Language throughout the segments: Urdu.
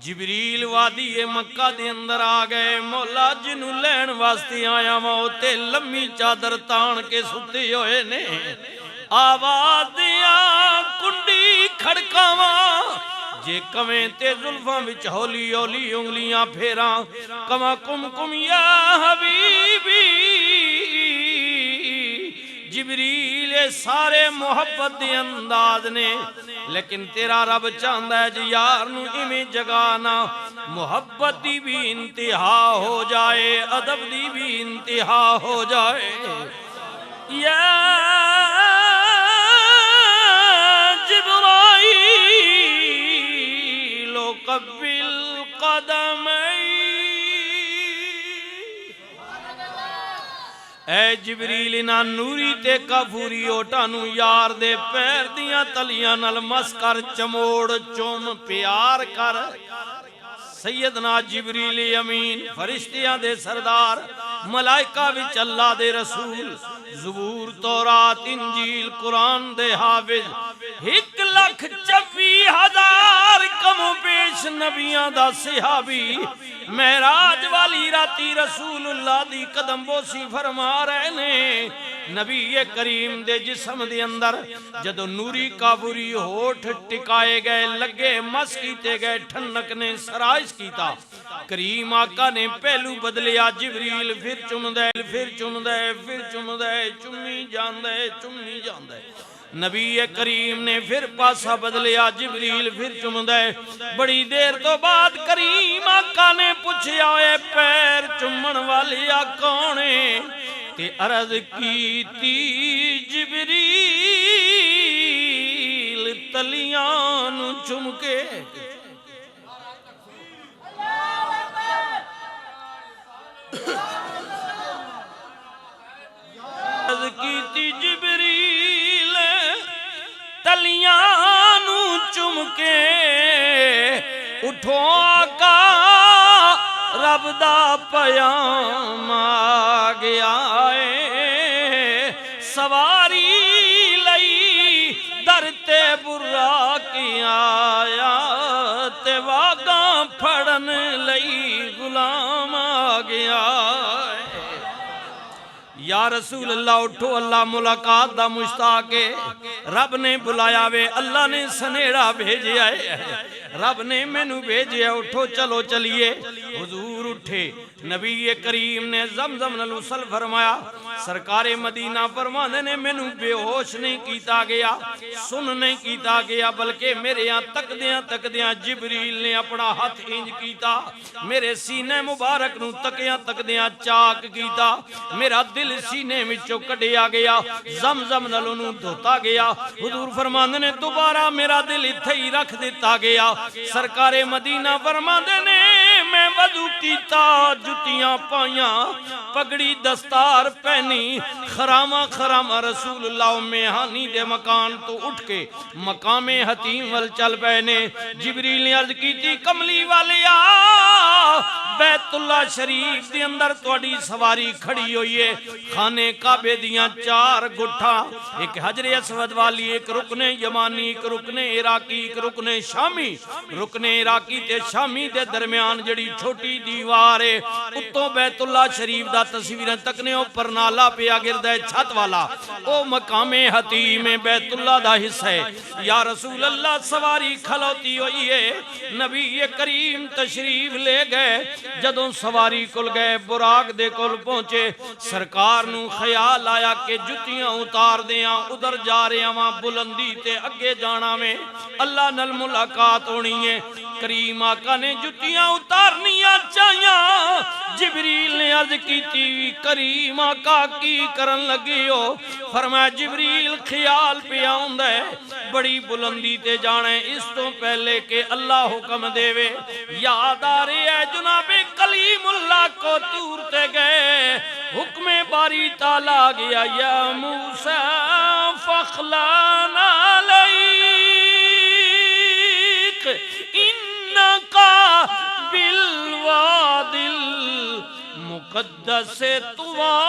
جبریل وادی مکہ دے اندر آ گئے، مولا جنوں لین واسطے آیا وہ تے لمبی چادر تان کے ستے ہوئے نے، آواز دیاں کنڈی کھڑکاواں، جے کمیں تے زلفاں وچ ہولی ہولی انگلیاں پھیراں، کما کم کم یا حبیبی۔ جبریل سارے محبت دے انداز نے، لیکن تیرا رب چاہندہ ہے جی یار نو ایمیں جگانا، محبت دی بھی انتہا ہو جائے، ادب دی بھی انتہا ہو جائے۔ یا جبرائیل قبل قدمی، اے جبریل انہاں نوری تے کافوری اوٹانو یار دے پیر دیاں تلیاں نال مس کر، چموڑ چوم پیار کر۔ سیدنا جبریل امین فرشتیاں دے سردار، ملائکہ وچ اللہ دے رسول، زبور تورات انجیل قرآن دے حافظ، 1,24,000 کم و پیش نبیاں دا صحابی، معراج والی راتی رسول اللہ دی قدم بوسی فرما رہے نے۔ نبی کریم دے جسم دے اندر جدو نوری کافوری ہوٹھ ٹکائے گئے، لگے مس کیتے گئے، ٹھنک نے سرائش کیتا، کریم آقا نے پہلو بدلیا، جبریل پھر چم دے، پھر چم دے، پھر چم دے، چمی جان دے، چمی جان دے۔ نبی کریم نے پھر پاسا بدلیا، جبریل پھر چم دے۔ بڑی دیر تو بعد کریم آقا نے پوچھیا اے پیر چمن والیا کونے؟ تے عرض کی تی جبریل تلیاں نو چم کے۔ عرض کی تی جبریل تلیاں نو چم کے، اٹھو آقا رب دا پیام آ گیا ہے، سواری لئی در تے برا کی آیا، تے واگاں پھڑن لئی غلام آ گیا ہے۔ یا رسول اللہ اٹھو، اللہ ملاقات دا مشتاق ہے، رب نے بلایا وے، اللہ نے سنیڑا بھیجے آئے، رب نے مینو بھیجے، اٹھو چلو چلیے۔ حضور اٹھے، نبی کریم نے زمزم نال غسل فرمایا، سرکار مدینہ فرمانے نے مینو بے ہوش نہیں کیتا گیا، سن نہیں کیتا گیا، بلکہ میرے یہاں تک دیاں جبریل نے اپنا ہاتھ انج کیتا، میرے سینے مبارک نو تک دیاں چاک کیتا، میرا دل سینے میں کڈیا گیا، زمزم نال انہوں دھوتا گیا۔ حضور فرماندے نے دوبارہ میرا دل اتھے ہی رکھ دیتا گیا۔ سرکار مدینہ فرماندے نے میں وضو کیتا، جتیاں پائیاں، پگڑی دستار پہنی، خرامہ رسول اللہ میہانی دے مکان تو اٹھ کے مقام حتیم وال چل پہنے۔ جبریل نے عرض کی تھی کملی والیا، بیت اللہ شریف دے اندر توڑی سواری کھڑی ہوئی ہے، خانے کعبے دیاں 4 گٹھا، ایک حجر اسود والی، ایک رکن یمانی، ایک رکن عراقی، ایک رکن شامی۔ رکن عراقی تے شامی دے درمیان جڑی چھوٹی دیوار ہے، اتوں بیت اللہ شریف دا تصویریں تکنے اوپر نالا پیا گرد ہے چھت والا، او مقام حتیم بیت اللہ دا حصہ ہے۔ یا رسول اللہ سواری کھلوتی ہوئی ہے، نبی کریم تشریف لے گئے، جدوں سواری کل گئے براق دے کل پہنچے، سرکار نو خیال آیا کہ جتیاں اتار دیاں، ادھر جا رہے ہیں بلندی تے اگے جانا میں اللہ نال ملاقات ہونی ہے۔ کریم آقا نے جتیاں اتارنیاں چاہیاں، جبریل نے عرض کی تھی کریم آقا کی کرن لگی ہو؟ فرمایا جبریل خیال پہ آؤندہ ہے، بڑی بلندی تے جانے اس تو پہلے کہ اللہ حکم دے وے۔ یاد آ رہے ہے جناب کلیم اللہ کو تورتے گئے، حکم باری تعالیٰ گیا، یا موسیٰ فخلان علیک انکا بالواد المقدس طویٰ۔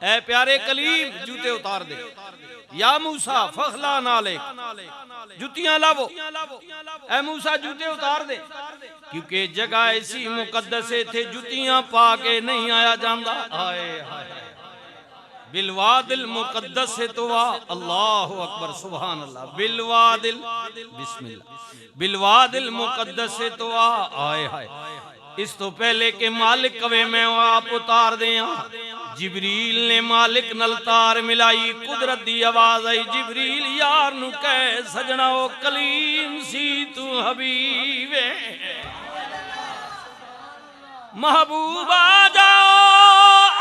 اے پیارے کلیم جوتے اتار دے، یا موسیٰ فخلا نالک، جوتیاں لاو، اے موسیٰ جوتے اتار دے، کیونکہ جگہ ایسی مقدس تھے جوتیاں پا کے نہیں آیا جاندہ. آئے بالواد المقدس طوا، اللہ اکبر سبحان اللہ، بالواد بسم اللہ، بالواد المقدس طوا. آئے ہائے، اس تو پہلے کہ مالک کوے میں آپ اتار دیاں، جبریل نے مالک نل تار ملائی، قدرت دی آواز آئی، جبریل یار نو کہے سجنا او کلیم سی تو حبیب محبوب آ جاؤ،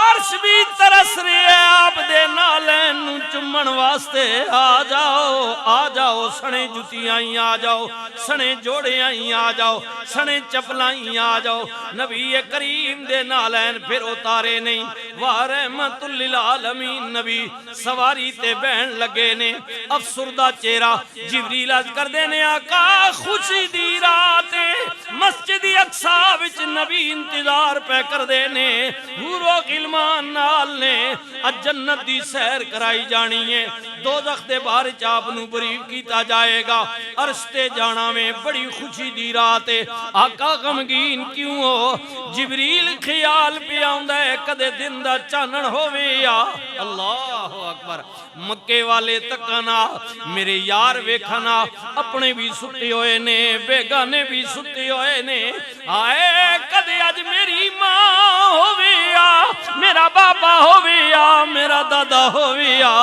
عرش بھی ترس رہے ہیں آپ دے نالین نو چمن واسطے. آ جاؤ سنے جتیاں آ جاؤ، سنے جوڑے آ جاؤ، سنے چپلائیں آ جاؤ. نبی کریم دے نالین پھر اتارے نہیں، واہ رحمت للعالمین نبی سواری تے بہن لگے نے، افسردہ چہرہ. جبریل عرض کر دینے آقا خوشی دی رات مسجد اقصی وچ نبی انتظار پہ کر دینے، حور و غلمان نال نے جنت دی سیر کرائی جانی ہے، دوزخ دے بار چاپ نو بریف کیتا جائے گا. عرش تے جانا میں بڑی خوشی دی رات ہے. آقا غمگین کیوں ہو؟ جبریل خیال پہ آندا ہے کدے دن دا چانن ہووے یا اللہ اکبر. مکے والے تکنا میرے یار ویکھنا، اپنے بھی ستے ہوئے نے بیگانے بھی ستے ہوئے نے. آئے کدے اج میری ماں ہووے یا میرا بابا ہووے یا میرا دادا ہووے یا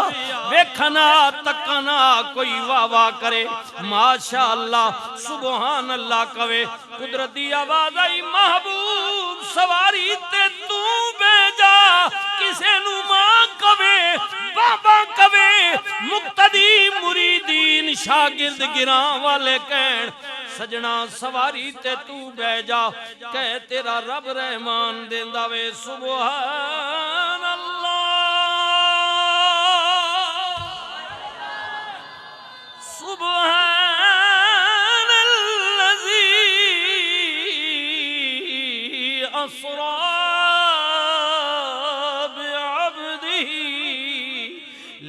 ویکھنا تکنا کوئی واہ واہ کرے ماشاءاللہ سبحان اللہ کہے. قدرت دی آواز آئی محبوب سواری تے تو بیجا، کسے نو ماں کہے بابا کہے، مقتدی مریدین شاگرد گراں والے کہن سجنا سواری تے تو بیجا، کہے تیرا رب رحمان دیندہ وے. سبحان اللہ سبحان الذی اسری بعبدہ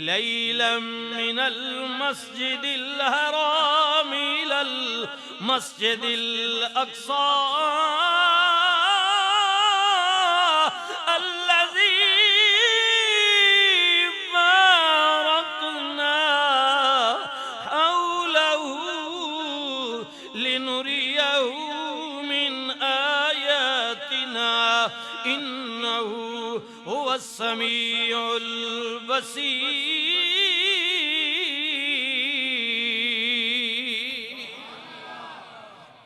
لیلا من المسجد الحرام الى المسجد الاقصی السمیع البصیر.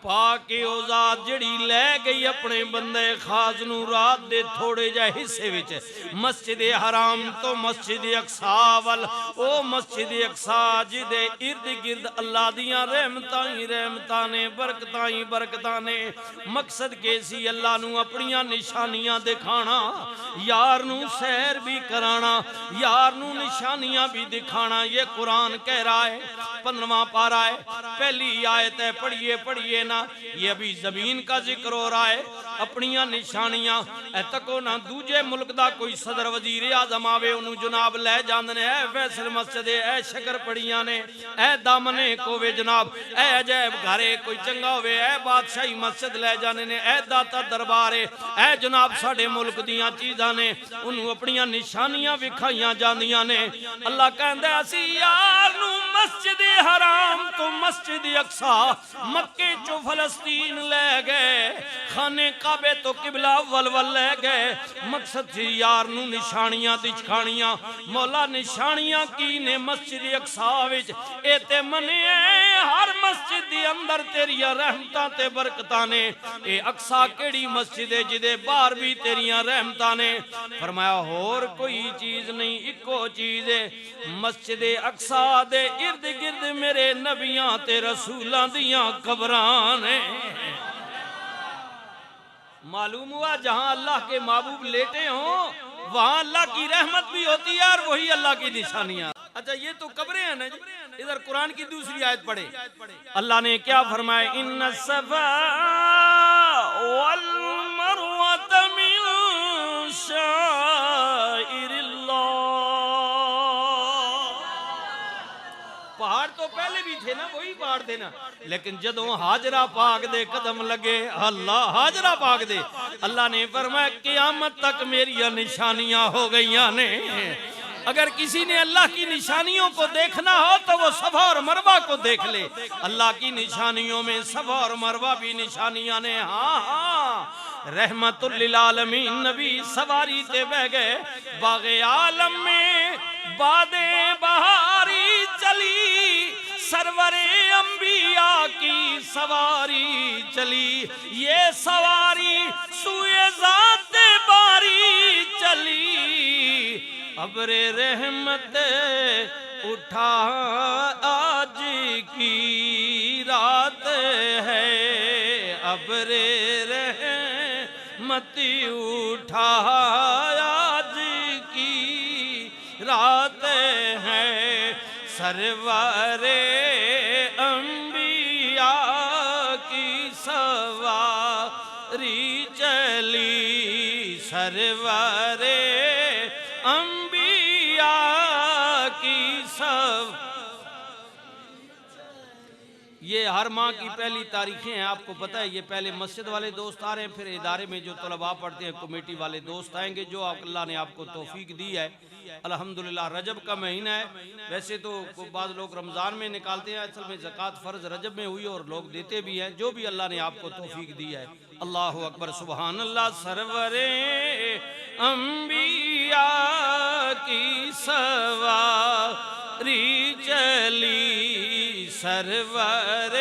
پاک او ذات جڑی لے گئی اپنے بندے خاص نو رات دے تھوڑے جا حصے وچ مسجد حرام تو مسجد اقصی وال، او مسجد اقصی جدے ارد گرد اللہ دیاں رحمتاں ہی رحمتاں نے، برکتاں ہی برکتاں نے. مقصد کیسی اللہ نو اپنیاں نشانیاں دکھانا، یار نو سیر بھی کرانا، یار نو نشانیاں بھی دکھانا. یہ قرآن کہہ رہا ہے 15واں پارہ ہے، پہلی آیت ہے، پڑھیے نا. یہ ابھی زمین کا ذکر ہو رہا ہے، اپنیاں نشانیاں. اے تکو نا دوجے ملک دا کوئی صدر وزیر اعظم آوے انہوں جناب لے جاندنے، اے فیصل مسجد، اے شکر پڑیاں نے، اے دامنے کووے جناب، اے عجیب گھرے کوئی چنگا ہوئے، اے بادشاہی مسجد لے جاندنے، اے داتا دربارے، اے جناب ساڑھے ملک دیاں چیزاں نے، انہوں اپنیاں نشانیاں وکھائیاں جاندیاں نے. اللہ کہندے اسی یار نو مسجد حرام تو مسجد اقصی مکے چو فلسطین لے گئے، خانے کعبے تو قبلہ ولول لے گئے. مقصد تھی یار نو نشانیاں دکھانیاں. مولا نشانیاں کی نے مسجد اقصی وچ اے منے ہر مسجد دی اندر تیریاں رحمتاں تے برکتاں نے. اے اقصی کیڑی مسجد ہے جدے باہر بھی تیریاں رحمتاں نے. فرمایا اور کوئی چیز نہیں، اکو چیز ہے، مسجد اقصی دے ارد گرد میرے نبیاں تے رسولاں دیاں قبران ہیں. معلوم ہوا جہاں اللہ کے محبوب لیٹے ہوں وہاں اللہ کی رحمت بھی ہوتی ہے اور وہی اللہ کی نشانیاں. اچھا یہ تو قبریں ہیں نا جی. ادھر قرآن کی دوسری آیت پڑھے، اللہ نے کیا فرمایا؟ ان الصفا والمروۃ من شعائر اللہ پہلے بھی تھے نا وہی باڑ دے نا لیکن جدوں حاجرہ پاک دے قدم لگے اللہ حاجرہ پاک دے اللہ نے فرمایا قیامت تک میری نشانیاں ہو گئیاں نے اگر کسی نے اللہ کی نشانیوں کو دیکھنا ہو تو وہ صفا اور مروہ کو دیکھ لے اللہ کی نشانیوں میں صفا اور مروہ بھی نشانیاں نے ہاں رحمت للعالمین نبی سواری تے بہ گئے باغ عالم میں باد بہاری چلی سرور انبیاء کی سواری چلی یہ سواری سوئے ذات باری چلی ابر رحمت اٹھا آج کی رات ہے ابر رحمت اٹھا آج کی رات ہے سرور انبیاء کی سواری چلی سرور انبیاء کی یہ ہر ماہ کی پہلی تاریخیں ہیں آپ کو پتہ ہے یہ پہلے مسجد والے دوست آ رہے ہیں پھر ادارے میں جو طلباء پڑھتے ہیں کمیٹی والے دوست آئیں گے جو اللہ نے آپ کو توفیق دی ہے الحمدللہ رجب کا مہینہ ہے ویسے تو بعض لوگ رمضان میں نکالتے ہیں اصل میں زکوٰۃ فرض رجب میں ہوئی اور لوگ دیتے بھی ہیں جو بھی اللہ نے آپ کو توفیق دی ہے اللہ اکبر سبحان اللہ سرور انبیاء کی سواری چلی سرور